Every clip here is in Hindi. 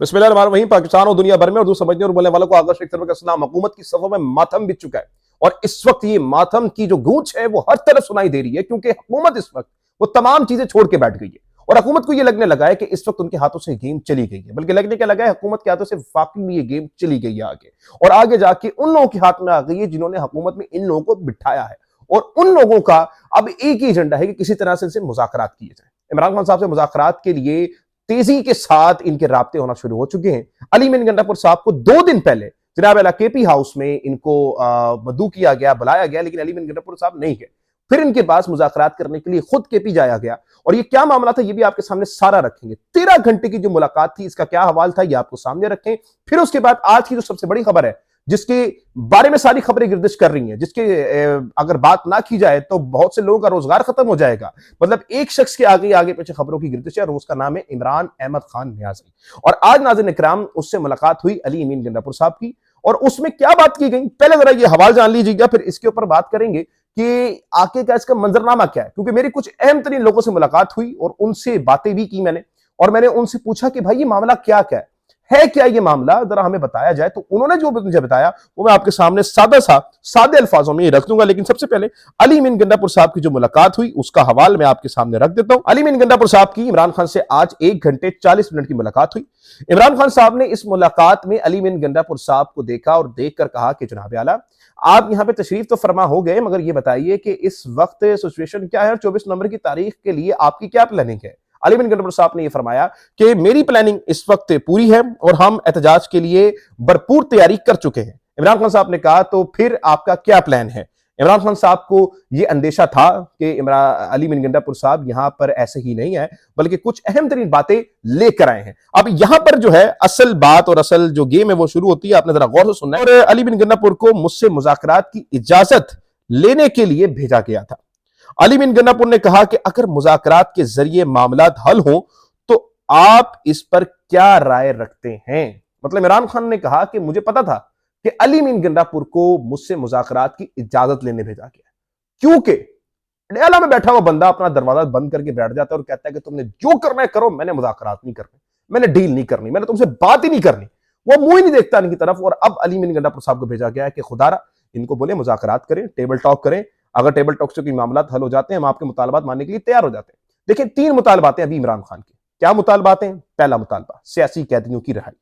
बिस्मिल्लाहिर्रहमानिर्रहीम। पाकिस्तान और दुनिया भर में उर्दू समझने और बोलने वालों को आगा शेख तरफ का सलाम। हुकूमत की सफों में मातम बिछ चुका है और इस वक्त ये मातम की जो गूंज है वो हर तरफ सुनाई दे रही है, क्योंकि हुकूमत इस वक्त वो तमाम चीजें छोड़ के बैठ गई है और हुकूमत को ये लगने लगा है कि इस वक्त उनके हाथों से गेम चली गई है। बल्कि लगने क्या लगा है, हुकूमत के हाथों से वाकई में ये गेम चली गई है आगे, और आगे जाके उन लोगों के हाथ में आ गई है जिन्होंने हुकूमत में इन लोगों को बिठाया है। और उन लोगों का अब एक ही एजेंडा है कि किसी तरह से इनसे मुज़ाकरात किए जाए। इमरान खान साहब से मुज़ाकरात के लिए तेजी के साथ इनके राब्ते होना शुरू हो चुके हैं। अली मीन गंडापुर साहब को 2 दिन पहले जनाब अला केपी हाउस में इनको मदऊ किया गया, बुलाया गया, लेकिन अली मीन गंडापुर साहब नहीं गए। फिर इनके पास मुज़ाकरात करने के लिए खुद केपी जाया गया और ये क्या मामला था ये भी आपके सामने सारा रखेंगे। 13 घंटे की जो मुलाकात थी इसका क्या हवाल था ये आपको सामने रखें। फिर उसके बाद आज की जो सबसे बड़ी खबर है जिसके बारे में सारी खबरें गर्दिश कर रही हैं, जिसके अगर बात ना की जाए तो बहुत से लोगों का रोजगार खत्म हो जाएगा। मतलब एक शख्स के आगे आगे पीछे खबरों की गर्दिश है और उसका नाम है इमरान अहमद खान न्याजी। और आज नाज़रीन इकराम उससे मुलाकात हुई अली अमीन गंडापुर साहब की, और उसमें क्या बात की गई पहले जरा ये हवाल जान लीजिएगा, फिर इसके ऊपर बात करेंगे कि आगे का इसका मंजरनामा क्या है। क्योंकि मेरी कुछ अहम तरीन लोगों से मुलाकात हुई और उनसे बातें भी की मैंने, और मैंने उनसे पूछा कि भाई ये मामला क्या क्या है क्या ये मामला जरा हमें बताया जाए। तो उन्होंने जो मुझे बताया वो मैं आपके सामने सादे अल्फाजों में रख दूंगा। लेकिन सबसे पहले अली मीन गंडापुर साहब की जो मुलाकात हुई उसका हवाल मैं आपके सामने रख देता हूं। अली मीन गंडापुर साहब की इमरान खान से आज 1 घंटे 40 मिनट की मुलाकात हुई। इमरान खान साहब ने इस मुलाकात में अली मीन गंडापुर साहब को देखा और देखकर कहा कि जनाब आला आप यहां पे तशरीफ तो फरमा हो गए, मगर ये बताइए कि इस वक्त सिचुएशन क्या है और 24 नवंबर की तारीख के लिए आपकी क्या प्लानिंग है। अली मीन गंडापुर साहब ने यह फरमाया कि मेरी प्लानिंग इस वक्त पूरी है और हम एहतजाज के लिए भरपूर तैयारी कर चुके हैं। इमरान खान साहब ने कहा तो फिर आपका क्या प्लान है। इमरान खान साहब को यह अंदेशा था कि अली मीन गंडापुर साहब यहां पर ऐसे ही नहीं है बल्कि कुछ अहम तरीन बातें लेकर आए हैं। अब यहां पर जो है असल बात और असल जो गेम है वो शुरू होती है, आपने जरा गौर से सुनना है। और अली मीन गंडापुर को मुझसे मुज़ाकरात की इजाजत लेने के लिए भेजा गया था। अली मीन गंडापुर ने कहा कि अगर मुज़ाकरात के जरिए मामला हल हो तो आप इस पर क्या राय रखते हैं। मतलब इमरान खान ने कहा कि मुझे पता था कि अली मीन गंडापुर को मुझसे मुज़ाकरात की इजाजत लेने भेजा गया, क्योंकि डयाला में बैठा हुआ बंदा अपना दरवाजा बंद करके बैठ जाता है और कहता है कि तुमने जो करना है करो, मैंने मुज़ाकरात नहीं करनी, मैंने डील नहीं करनी, मैंने तुमसे बात ही नहीं करनी। वो मुंह ही नहीं देखता इनकी तरफ। और अब अली मीन गंडापुर साहब को भेजा गया है कि खुदारा इनको बोले मुज़ाकरात करें, टेबल टॉक करें। अगर टेबल टॉक से कोई मामला हल हो जाते हैं हम आपके मुतालबात मानने के लिए तैयार हो जाते हैं। देखिए 3 मुतालबात हैं अभी इमरान खान के। क्या मुतालबात हैं? पहला मुतालबा सियासी कैदियों की रिहाई।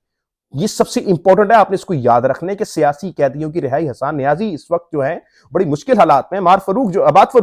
ये सबसे इंपॉर्टेंट है, आपने इसको याद रखने के सियासी कैदियों की रिहाई। हसन न्याजी इस वक्त जो है बड़ी मुश्किल हालात में, आबाद फरूक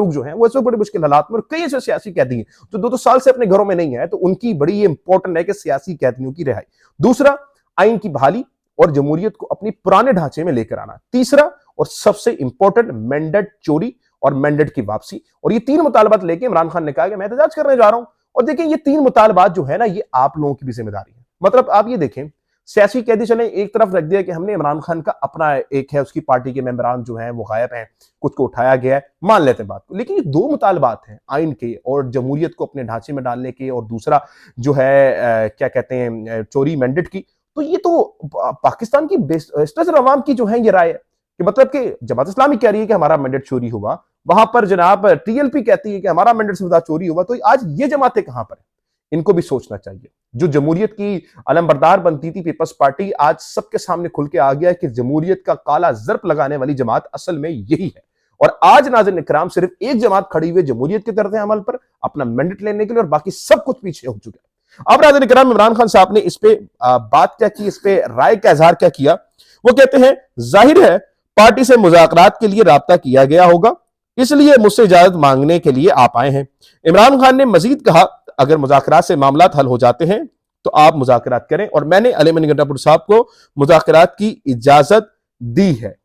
जो है वो इस वक्त बड़ी मुश्किल हालात में, और कई ऐसे सियासी कैदी हैं जो 2-2 साल से अपने घरों में नहीं है, तो उनकी बड़ी इंपॉर्टेंट है कि सियासी कैदियों की रिहाई। दूसरा, आइन की बहाली और जमहूरियत को अपनी पुराने ढांचे में लेकर आना। तीसरा और सबसे इंपॉर्टेंट, मैंडेट चोरी और मैंडेट की वापसी। और ये 3 मुतालबात लेके इमरान खान ने कहा कि मैं एहतजाज करने जा रहा हूं। और देखिए ये 3 मुतालबात जो है ना ये आप लोगों की भी जिम्मेदारी है। मतलब आप ये देखें, सियासी कैदी चले एक तरफ रख दिया कि हमने इमरान खान का अपना एक है, उसकी पार्टी के मेंबरान जो हैं वो गायब हैं, कुछ को उठाया गया है, मान लेते हैं बात को। लेकिन ये 2 मुतालबात हैं, आइन के और जमहूरियत को अपने ढांचे में डालने के, और दूसरा जो है क्या कहते हैं चोरी मैंडेट की। तो ये तो पाकिस्तान की बेस्टर अवाम की जो है ये राय है कि मतलब कि जमात इस्लामी कह रही है कि हमारा मैंडेट चोरी हुआ, वहां पर जनाब टीएलपी कहती है कि हमारा मैंडेट से ज्यादा चोरी हुआ। तो आज ये जमातें कहां पर है, इनको भी सोचना चाहिए। जो जमहूरियत की अलमबरदार बनती थी पीपल्स पार्टी, आज सबके सामने खुल के आ गया है कि जमहूरियत का काला जर्फ लगाने वाली जमात असल में यही है। और आज नाज़रीन इकराम सिर्फ एक जमात खड़ी हुई जमहूरियत के तर्ज़ अमल पर अपना मैंडेट लेने के लिए, और बाकी सब कुछ पीछे हो चुका है। अब नाज़रीन इकराम इमरान खान साहब ने इस पे बात क्या की, इस पे राय का इजहार क्या किया। वो कहते हैं जाहिर है पार्टी से मुज़ाकरात के लिए राब्ता किया गया होगा, इसलिए मुझसे इजाजत मांगने के लिए आप आए हैं। इमरान खान ने मजीद कहा अगर मुज़ाकरात से मामला हल हो जाते हैं तो आप मुज़ाकरात करें, और मैंने अली मीन गंडापुर साहब को मुज़ाकरात की इजाजत दी है।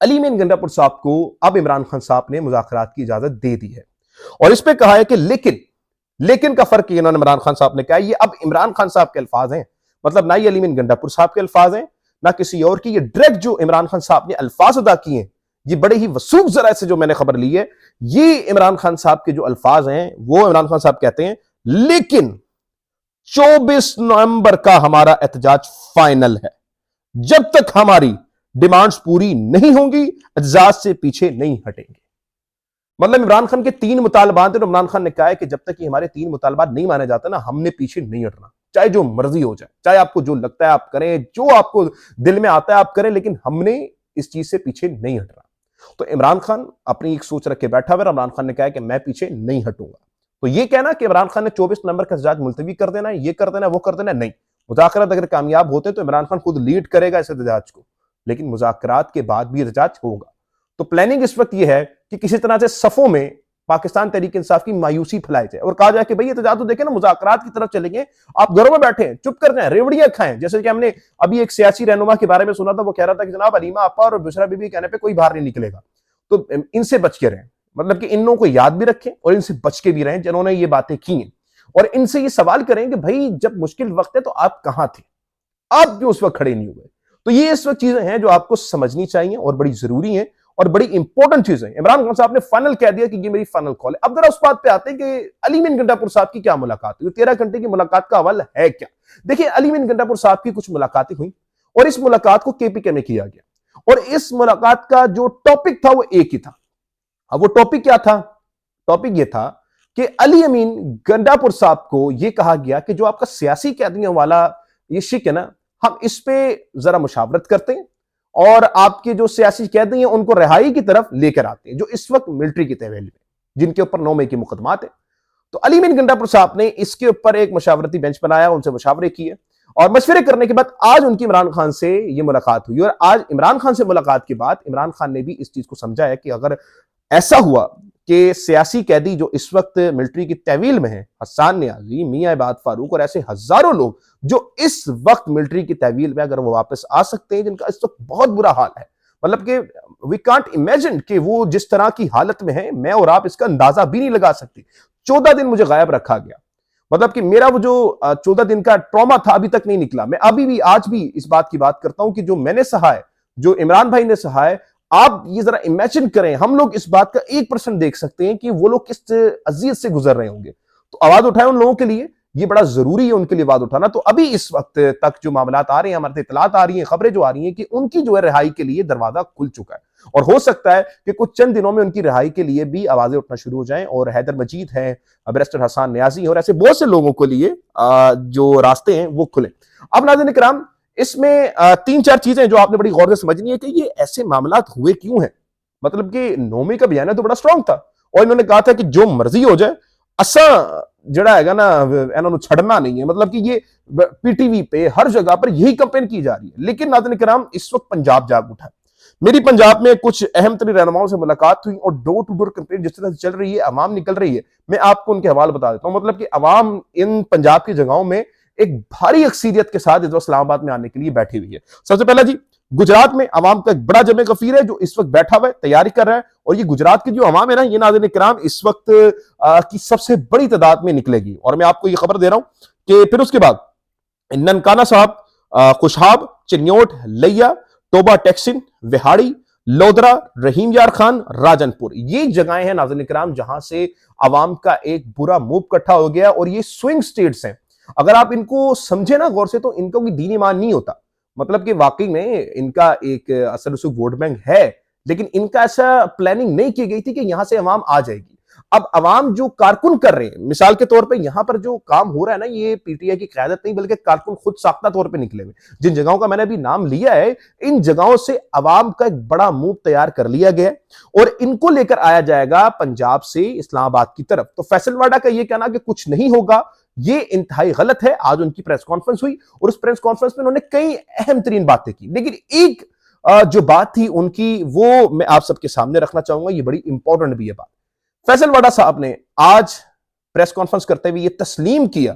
अली मीन गंडापुर साहब को अब इमरान खान साहब ने मुज़ाकरात की इजाजत दे दी है, और इस पे कहा है कि लेकिन का फर्क इन्होंने इमरान खान साहब ने कहा, ये अब इमरान खान साहब के अल्फाज हैं। मतलब ना ये अली मीन गंडापुर साहब के अल्फाज हैं ना किसी और की। ये डायरेक्ट जो इमरान खान साहब ने अल्फाज अदा किए हैं, ये बड़े ही वसूख जरा से जो मैंने खबर ली है, ये इमरान खान साहब के जो अल्फाज हैं वो इमरान खान साहब कहते हैं लेकिन 24 नवंबर का हमारा एहतजाज फाइनल है। जब तक हमारी डिमांड्स पूरी नहीं होंगी एहतजाज से पीछे नहीं हटेंगे। मतलब इमरान खान के 3 मुतालबात थे, तो इमरान खान ने कहा है कि जब तक कि हमारे 3 मुतालबात नहीं माने जाते ना, हमने पीछे नहीं हटना, चाहे जो मर्जी हो जाए, चाहे आपको जो लगता है आप करें, जो आपको दिल में आता है आप करें, लेकिन हमने इस चीज से पीछे नहीं हटना। तो इमरान खान अपनी एक सोच रख के बैठा हुआ है। इमरान खान ने कहा कि मैं पीछे नहीं हटूंगा। तो ये कहना कि इमरान खान ने 24 नवंबर का एहतजाज मुलतवी कर देना है, ये कर देना है, वो कर देना है, नहीं। मुज़ाकरात अगर कामयाब होते तो इमरान खान खुद लीड करेगा इस एहतजाज को, लेकिन मुज़ाकरात के बाद भी एहतजाज होगा। तो प्लानिंग इस वक्त यह है कि किसी तरह से सफों में पाकिस्तान तहरीक इंसाफ की मायूसी फैलाई जाए और कहा जाए कि भाई एहतजाज तो देखें ना, मुज़ाकरात की तरफ चलेंगे, आप घरों में बैठे हैं, चुप कर जाएं, रेवड़ियां खाएं। जैसे कि हमने अभी एक सियासी रहनुमा के बारे में सुना था, वो कह रहा था कि जनाब अलीमा आपा और बुशरा बीबी कहने पे कोई बाहर नहीं निकलेगा। तो इनसे बच के रहें, मतलब कि इन लोगों को याद भी रखें और इनसे बच के भी रहें जिन्होंने ये बातें की हैं, और इनसे ये सवाल करें कि भाई जब मुश्किल वक्त है तो आप कहां थे, आप क्यों उस वक्त खड़े नहीं हुए। तो ये इस वक्त चीजें हैं जो आपको समझनी चाहिए और बड़ी जरूरी हैं और बड़ी इंपॉर्टेंट चीजें। इमरान खान साहब ने फाइनल कह दिया कि ये मेरी फाइनल कॉल है। अब जरा उस बात पे आते हैं कि अली मीन गंडापुर साहब की क्या मुलाकात हुई, 13 घंटे की मुलाकात का हवाला है क्या। देखिए, अली मीन गंडापुर साहब की कुछ मुलाकातें हुई और इस मुलाकात को केपीके में किया गया और इस मुलाकात का जो टॉपिक था वो एक ही था। अब वो टॉपिक क्या था? टॉपिक ये था कि अली अमीन गंडापुर साहब को यह कहा गया कि जो आपका सियासी कैदियों वाला ये शिक है ना, हम इस पे जरा मुशावरत करते हैं और आपके जो सियासी कैदी हैं उनको रिहाई की तरफ लेकर आते हैं, जो इस वक्त मिलिट्री की तहवील में, जिनके ऊपर 9 मई की मुकदमात है। तो अली अमीन गंडापुर साहब ने इसके ऊपर एक मशावरती बेंच बनाया, उनसे मशावरे किए और मशवरे करने के बाद आज उनकी इमरान खान से ये मुलाकात हुई। और आज इमरान खान से मुलाकात के बाद इमरान खान ने भी इस चीज को समझा है कि अगर ऐसा हुआ कि सियासी कैदी जो इस वक्त मिलिट्री की तहवील में है, हसन नियाजी, मियां इबाद फारूक और ऐसे हजारों लोग जो इस वक्त मिलिट्री की तहवील में, अगर वो वापस आ सकते हैं, जिनका इस वक्त बहुत बुरा हाल है, मतलब कि वी कांट इमेजिन कि वो जिस तरह की हालत में है, मैं और आप इसका अंदाजा भी नहीं लगा सकते। 14 दिन मुझे गायब रखा गया, मतलब कि मेरा वो जो 14 दिन का ट्रॉमा था अभी तक नहीं निकला। मैं अभी भी आज भी इस बात की बात करता हूं कि जो मैंने सहा है, जो इमरान भाई ने सहा है, आप ये जरा इमेजिन करें, हम लोग इस बात का 1% देख सकते हैं कि वो लोग किस अजियत से गुजर रहे होंगे। तो आवाज उठाएं उन लोगों के लिए, ये बड़ा जरूरी है उनके लिए आवाज उठाना। तो अभी इस वक्त तक जो मामलात आ रहे हैं, हमारे इतलात आ रही हैं, खबरें जो आ रही हैं कि उनकी जो है रिहाई के लिए दरवाजा खुल चुका है और हो सकता है कि कुछ चंद दिनों में उनकी रिहाई के लिए भी आवाजें उठना शुरू हो जाएं और हैदर मजीद है, बैरिस्टर हसन नियाजी और ऐसे बहुत से लोगों के लिए जो रास्ते हैं वो खुले। अब नाज़रीन किराम, इसमें 3-4 चीजें जो आपने बड़ी गौर से समझनी है कि ये ऐसे मामलात हुए क्यों हैं। मतलब कि 9 मई का बयान है तो बड़ा स्ट्रांग था और इन्होंने कहा था कि जो मर्जी हो जाए, असा जड़ा है ना इन्होंने छड़ना नहीं है। मतलब कि ये पीटीवी पे हर जगह पर यही कंपेन की जा रही है। लेकिन नाज़रीन किराम, इस वक्त पंजाब जाग उठा है। मेरी पंजाब में कुछ अहम तरीन रहनुमाओं से मुलाकात हुई और डोर टू डोर कंपेन जिस तरह से चल रही है, अवाम निकल रही है, मैं आपको उनके हवाले बता देता हूं। मतलब कि अवाम इन पंजाब की जगहों में एक भारी अक्सीरियत के साथ इस वक्त इस्लामाबाद में आने के लिए बैठी हुई है। सबसे पहला जी, गुजरात में अवाम का एक बड़ा जमे कफीर है जो इस वक्त बैठा हुआ है, तैयारी कर रहा है। और ये गुजरात की जो अवाम है ना, ये नाज़रीन किराम इस वक्त की सबसे बड़ी तादाद में निकलेगी। और मैं आपको ये खबर दे रहा हूं कि फिर उसके बाद ननकाना साहब, खुशहाब, चिन्योट, लैया, टोबा टेक्सिन, विहाड़ी, लोधरा, रहीम यार खान, राजनपुर, ये जगहें हैं नाज़रीन किराम जहां से अवाम का एक बुरा मूव इकट्ठा हो गया। और ये स्विंग स्टेट्स हैं, अगर आप इनको समझे ना गौर से तो इनको भी दीन ईमान नहीं होता। मतलब कि वाकई में इनका एक असर रसूख वोट बैंक है, लेकिन इनका ऐसा प्लानिंग नहीं की गई थी कि यहां से अवाम आ जाएगी। अब अवाम जो कारकुन कर रहे हैं, मिसाल के तौर पे यहां पर जो काम हो रहा है ना, ये पीटीआई की क़यादत नहीं बल्कि कारकुन खुद साख्ता तौर पे निकले हुए। जिन जगहों का मैंने अभी नाम लिया है, इन जगहों से अवाम का एक बड़ा मूव तैयार कर लिया गया और इनको लेकर आया जाएगा पंजाब से इस्लामाबाद की तरफ। तो फैसल वाडा का यह कहना कि कुछ नहीं होगा, ये इंतहाई गलत है। आज उनकी प्रेस कॉन्फ्रेंस हुई और उस प्रेस कॉन्फ्रेंस में उन्होंने कई अहम तरीन बातें की, लेकिन एक जो बात थी उनकी, वो मैं आप सबके सामने रखना चाहूंगा, ये बड़ी इंपॉर्टेंट भी है बात। फैसल वाडा साहब ने आज प्रेस कॉन्फ्रेंस करते हुए यह तस्लीम किया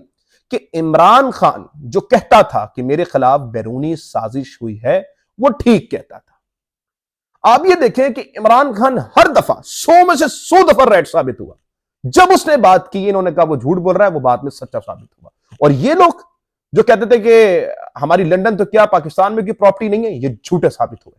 कि इमरान खान जो कहता था कि मेरे खिलाफ बैरूनी साजिश हुई है, वो ठीक कहता था। आप ये देखें कि इमरान खान हर दफा 100 में से 100 दफा राइट साबित हुआ। जब उसने बात की, इन्होंने कहा वो झूठ बोल रहा है, वो बाद में सच्चा साबित हुआ। और ये लोग जो कहते थे कि हमारी लंदन तो क्या पाकिस्तान में की प्रॉपर्टी नहीं है, ये झूठे साबित हुए।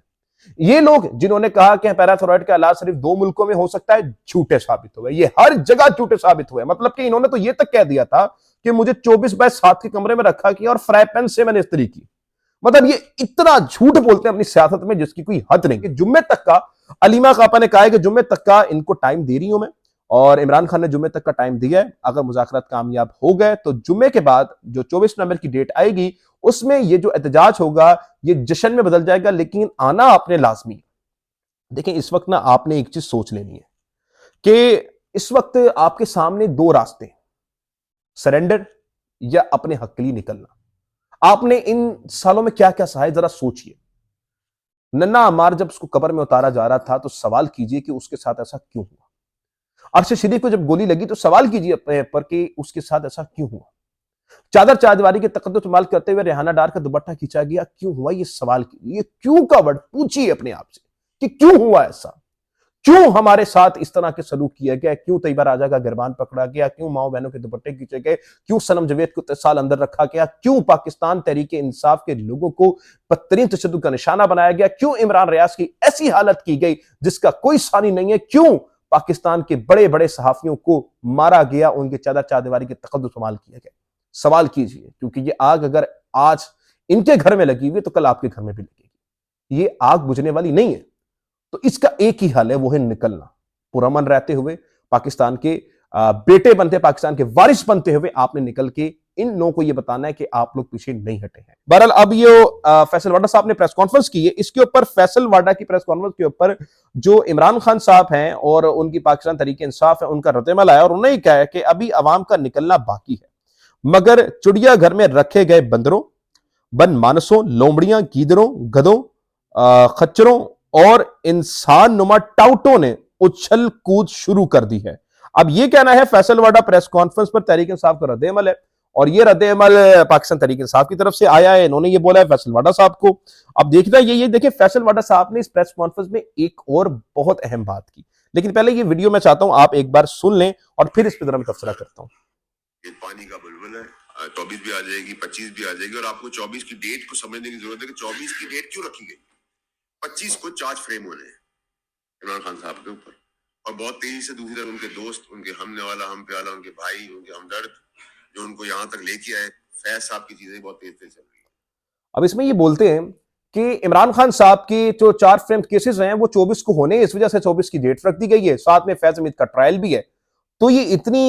ये लोग जिन्होंने कहा कि पैराथोराइड का इलाज सिर्फ 2 मुल्कों में हो सकता है, झूठे साबित हुए। ये हर जगह झूठे साबित हुए। मतलब कि इन्होंने तो ये तक कह दिया था कि मुझे 24/7 के कमरे में रखा किया और फ्राई पैन से मैंने इस्त्री की। मतलब ये इतना झूठ बोलते हैं अपनी सियासत में जिसकी कोई हद नहीं। जुम्मे तक का अलीमा कापा ने कहा है कि जुम्मे तक का इनको टाइम दे रही हूं मैं, और इमरान खान ने जुम्मे तक का टाइम दिया है। अगर मुज़ाकरात कामयाब हो गए तो जुम्मे के बाद जो 24 नवंबर की डेट आएगी उसमें ये जो एहतजाज होगा ये जश्न में बदल जाएगा, लेकिन आना आपने लाजमी। देखिए इस वक्त ना आपने एक चीज सोच लेनी है कि इस वक्त आपके सामने दो रास्ते हैं, सरेंडर या अपने हक के लिए निकलना। आपने इन सालों में क्या क्या सहा है जरा सोचिए। नन्ना अमार जब उसको कब्र में उतारा जा रहा था तो सवाल कीजिए कि उसके साथ ऐसा क्यों हुआ। अरशद शरीफ को जब गोली लगी तो सवाल कीजिए अपने पर कि उसके साथ ऐसा क्यों हुआ। चादर चाहदवारी के तकद्दुस इस्तेमाल करते हुए रेहाना डार का दुपट्टा खींचा गया, क्यों हुआ, ये सवाल कीजिए। ये क्यों का वर्ड पूछिए अपने आप से कि क्यों हुआ ऐसा, क्यों हमारे साथ इस तरह के सलूक किया गया, क्यों तैयबा राजा का गिरबान पकड़ा गया, क्यों माओ बहनों के दुपट्टे खींचे गए, क्यों सनम जवेद को 3 साल अंदर रखा गया, क्यों पाकिस्तान तहरीक इंसाफ के लोगों को बदतरीन तशद्दुद का निशाना बनाया गया, क्यों इमरान रियाज की ऐसी हालत की गई जिसका कोई सानी नहीं है, क्यों पाकिस्तान के बड़े बड़े सहाफियों को मारा गया, उनके चादर चाहदवारी के तकद्दुस इस्तेमाल किया गया। सवाल कीजिए, क्योंकि ये आग अगर आज इनके घर में लगी हुई तो कल आपके घर में भी लगेगी। ये आग बुझने वाली नहीं है। तो इसका एक ही हल है, वो है निकलना। पुरअमन रहते हुए पाकिस्तान के बेटे बनते, पाकिस्तान के वारिस बनते हुए आपने निकल के इन लोगों को यह बताना है कि आप लोग पीछे नहीं हटे हैं। बहरहाल अब ये फैसल वाडा साहब ने प्रेस कॉन्फ्रेंस की है। इसके ऊपर फैसल वाडा की प्रेस कॉन्फ्रेंस के ऊपर जो इमरान खान साहब हैं और उनकी पाकिस्तान तहरीक इंसाफ है उनका रद्दमल आया और उन्होंने कहा है कि अभी अवाम का निकलना बाकी है, मगर चिड़ियाघर में रखे गए बंदरों, बन मानसों, लोमड़ियां, गीदड़ों, गधों, खच्चरों और इंसान नुमा टाउटों ने उछल कूद शुरू कर दी है। अब यह कहना है फैसल वाडा प्रेस कॉन्फ्रेंस पर तहरीक इंसाफ का रद्दमल है और यह रद्दमल पाकिस्तान तहरीक इंसाफ की तरफ से आया है। इन्होंने ये बोला है फैसल वाडा साहब को। अब देखना ये देखिए फैसल वाडा साहब ने इस प्रेस कॉन्फ्रेंस में एक और बहुत अहम बात की, लेकिन पहले ये वीडियो मैं चाहता हूं आप एक बार सुन लें और फिर इस पर जरा मैं तबसरा करता हूं। ये पानी का बुलबुल है, 24 भी आ जाएगी, 25 भी आ जाएगी और आपको 24 की डेट को समझने की जरूरत है कि 24 की डेट क्यों रखी गई। 25 को चार्ज फ्रेम होने हैं इमरान खान साहब के ऊपर और बहुत तेजी से दूसरी तरफ उनके दोस्त, उनके हमने वाला, हम पे वाला, उनके भाई, उनके हमदर्द जो उनको यहां तक लेके आए, फैज साहब की चीजें बहुत तेज तेज चल रही है। अब इसमें ये बोलते हैं कि इमरान खान साहब के जो 4 फ्रेम केसेस हैं वो 24 को होने, इस वजह से 24 की डेट रख दी गई है। साथ में फैज हमीद का ट्रायल भी है। तो ये इतनी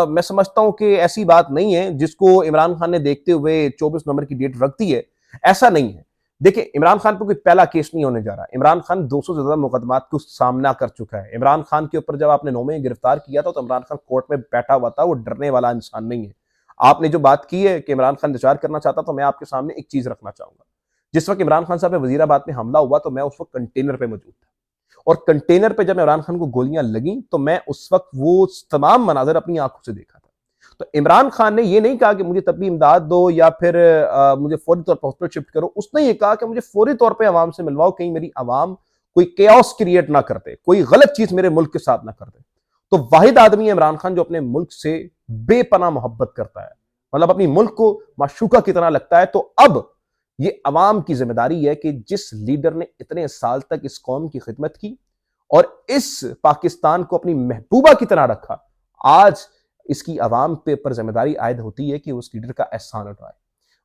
मैं समझता हूं कि ऐसी बात नहीं है जिसको इमरान खान ने देखते हुए 24 नवंबर की डेट रख दी है, ऐसा नहीं है। देखिए इमरान खान पर कोई पहला केस नहीं होने जा रहा। इमरान खान 200 से ज्यादा मुकदमात को सामना कर चुका है। इमरान खान के ऊपर जब आपने 9 में गिरफ्तार किया था तो इमरान खान कोर्ट में बैठा हुआ था, वो डरने वाला इंसान नहीं है। आपने जो बात की है कि इमरान खान विचार करना चाहता, तो मैं आपके सामने एक चीज रखना चाहूंगा। जिस वक्त इमरान खान साहब पे वजीराबाद में हमला हुआ तो मैं उस वक्त कंटेनर पे मौजूद था और कंटेनर पे जब इमरान खान को गोलियां लगी तो मैं उस वक्त वो तमाम मनाजर अपनी आंखों से देखा था। तो इमरान खान ने ये नहीं कहा कि मुझे तबी इमदाद दो या फिर मुझे फौरी तौर पर हॉस्पिटल शिफ्ट करो। उसने ये कहा कि मुझे फौरी तौर पर आवाम से मिलवाओ, कहीं मेरी आवाम कोई केओस क्रिएट ना करते, कोई गलत चीज मेरे मुल्क के साथ ना कर दे। तो वाहिद आदमी है इमरान खान जो अपने मुल्क से बेपनाह मोहब्बत करता है, मतलब अपनी मुल्क को माशूका की तरह लगता है। तो अब ये अवाम की जिम्मेदारी है कि जिस लीडर ने इतने साल तक इस कौम की खिदमत की और इस पाकिस्तान को अपनी महबूबा की तरह रखा, आज इसकी अवाम पे पर जिम्मेदारी आयद होती है कि उस लीडर का एहसान उठाए।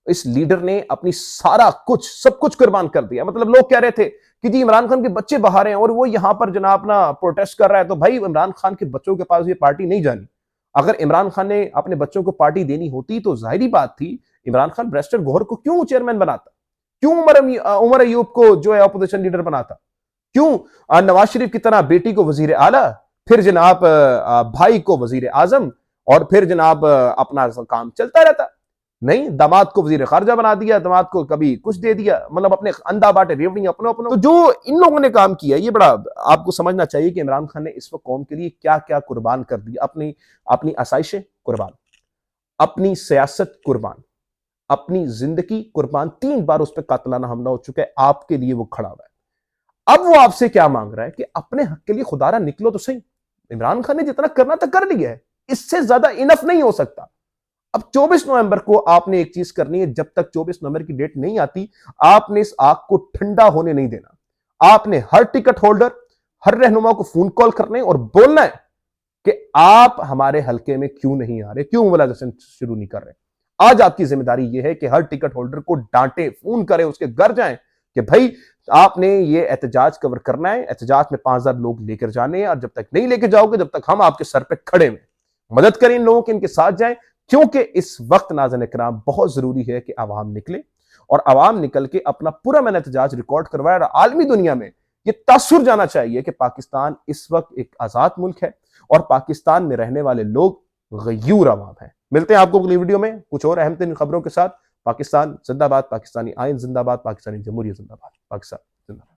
इस लीडर ने अपनी सारा कुछ, सब कुछ कुर्बान कर दिया। मतलब लोग कह रहे थे कि जी इमरान खान के बच्चे बाहर हैं और वो यहां पर जनाब अपना प्रोटेस्ट कर रहा है, तो भाई इमरान खान के बच्चों के पास ये पार्टी नहीं जानी। अगर इमरान खान ने अपने बच्चों को पार्टी देनी होती तो जाहिर बात थी इमरान खान बैरिस्टर गौहर को क्यों चेयरमैन बनाता, क्यों उमर अयूब को जो है अपोजिशन लीडर बनाता, क्यों नवाज शरीफ की तरह बेटी को वजीर आला, फिर जनाब भाई को वजीर आजम और फिर जनाब अपना काम चलता रहता। नहीं, दामाद को वजीर खारजा बना दिया, दामाद को कभी कुछ दे दिया, मतलब अपने अंधा बांटे रेवड़ी अपने अपने। तो जो इन लोगों ने काम किया ये बड़ा आपको समझना चाहिए कि इमरान खान ने इस वक्त कौम के लिए क्या क्या कुर्बान कर दिया। अपनी आसाइशें कुर्बान, अपनी सियासत कुर्बान, अपनी जिंदगी कुर्बान। 3 बार उस पर कातलाना हमला हो चुका है, आपके लिए वो खड़ा हुआ है। अब वो आपसे क्या मांग रहा है कि अपने हक के लिए खुदारा निकलो तो सही। इमरान खान ने जितना करना था कर लिया है, इससे ज्यादा इनफ नहीं हो सकता। अब 24 नवंबर को आपने एक चीज करनी है, जब तक 24 नवंबर की डेट नहीं आती आपने इस आग को ठंडा होने नहीं देना। आपने हर टिकट होल्डर, हर रहनुमा को फोन कॉल करने और बोलना है कि आप हमारे हल्के में क्यों नहीं आ रहे, क्यों मोबिलाइजेशन शुरू नहीं कर रहे। आज आपकी जिम्मेदारी यह है कि हर टिकट होल्डर को डांटे, फोन करें, उसके घर जाएं कि भाई आपने ये एहतजाज कवर करना है, एहतजाज में 5000 लोग लेकर जाने हैं, और जब तक नहीं लेकर जाओगे जब तक हम आपके सर पे खड़े हैं। मदद करें इन लोगों के, इनके साथ जाएं, क्योंकि इस वक्त नाज़रीन किराम बहुत जरूरी है कि आवाम निकले और आवाम निकल के अपना पूरा मैंने एहतजाज रिकॉर्ड करवाया। और आलमी दुनिया में ये तासुर जाना चाहिए कि पाकिस्तान इस वक्त एक आजाद मुल्क है और पाकिस्तान में रहने वाले लोग गयूर आवाम है। मिलते हैं आपको अगली वीडियो में कुछ और अहम तरीन खबरों के साथ। पाकिस्तान जिंदाबाद, पाकिस्तानी आइन जिंदाबाद, पाकिस्तानी जमहूरियत जिंदाबाद, पाकिस्तान जिंदाबाद।